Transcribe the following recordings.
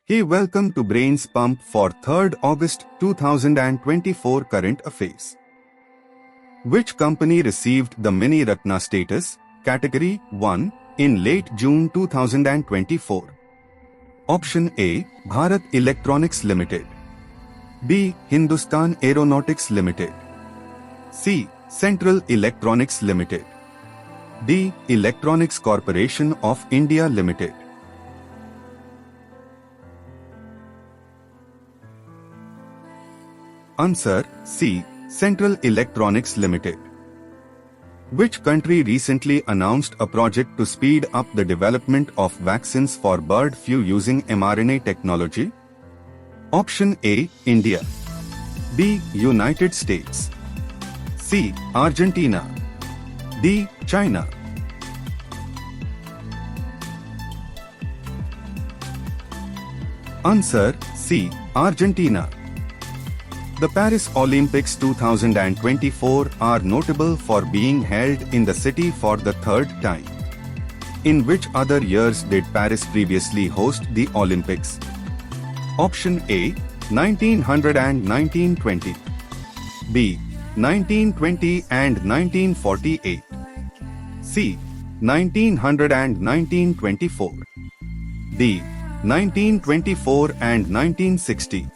He welcome to Brains Pump for 3rd August 2024 current affairs. Which company received the Mini Ratna status, Category 1, in late June 2024? Option A, Bharat Electronics Limited. B, Hindustan Aeronautics Limited. C, Central Electronics Limited. D, Electronics Corporation of India Limited. Answer C, Central Electronics Limited. Which country recently announced a project to speed up the development of vaccines for bird flu using mRNA technology? Option A, India. B, United States. C, Argentina. D, China. Answer C, Argentina. The Paris Olympics 2024 are notable for being held in the city for the third time. In which other years did Paris previously host the Olympics? Option A, 1900 and 1920. B, 1920 and 1948. C, 1900 and 1924. D, 1924 and 1960.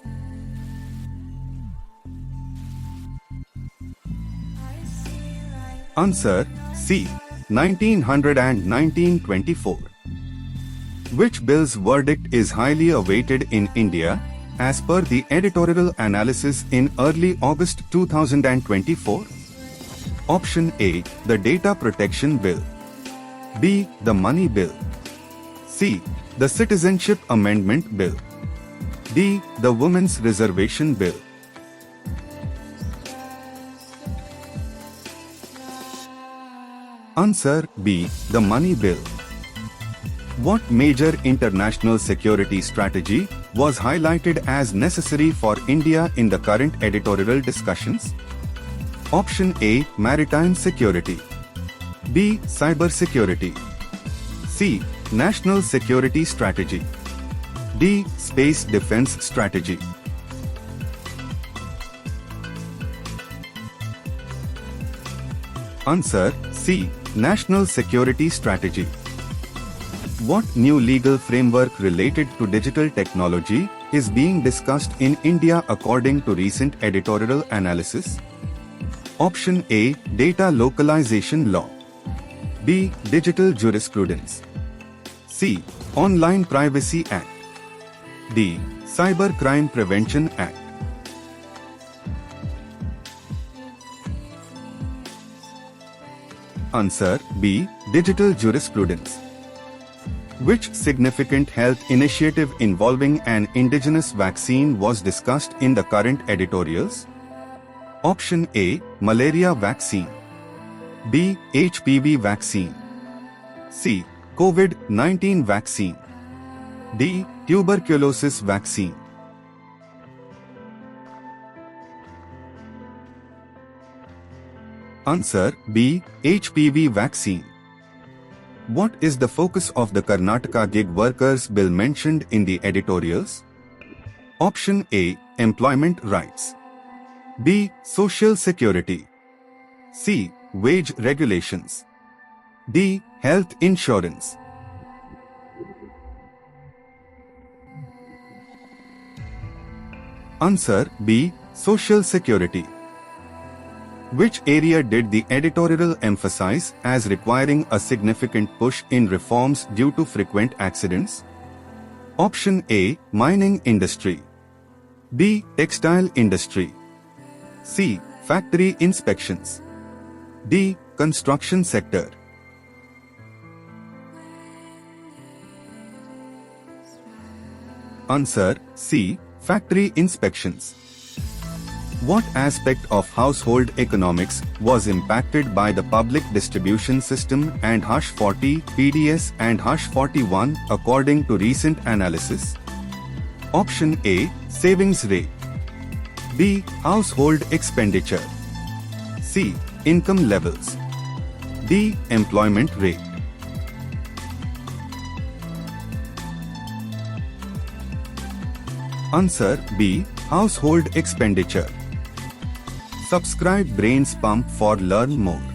Answer C, 1900 and 1924. Which bill's verdict is highly awaited in India, as per the editorial analysis in early August 2024? Option A, the Data Protection Bill. B, the Money Bill. C, the Citizenship Amendment Bill. D, the Women's Reservation Bill. Answer B, the Money Bill. What major international security strategy was highlighted as necessary for India in the current editorial discussions? Option A, Maritime Security. B, Cyber Security. C, National Security Strategy. D, Space Defense Strategy. Answer C, National Security Strategy. What new legal framework related to digital technology is being discussed in India according to recent editorial analysis? Option A, Data Localization Law. B, Digital Jurisprudence. C, Online Privacy Act. D, Cyber Crime Prevention Act. Answer B, Digital Jurisprudence. Which significant health initiative involving an indigenous vaccine was discussed in the current editorials? Option A, Malaria Vaccine. B, HPV Vaccine. C, COVID-19 Vaccine. D, Tuberculosis Vaccine. Answer B, HPV Vaccine. What is the focus of the Karnataka Gig Workers Bill mentioned in the editorials? Option A, Employment Rights. B, Social Security. C, Wage Regulations. D, Health Insurance. Answer B, Social Security. Which area did the editorial emphasize as requiring a significant push in reforms due to frequent accidents? Option A, Mining Industry. B, Textile Industry. C, Factory Inspections. D, Construction Sector. Answer C, Factory Inspections. What aspect of household economics was impacted by the public distribution system and Hush 40, PDS and Hush 41 according to recent analysis? Option A, Savings Rate. B, Household Expenditure. C, Income Levels. D, Employment Rate. Answer B. Household expenditure. Subscribe Brains Pump for learn more.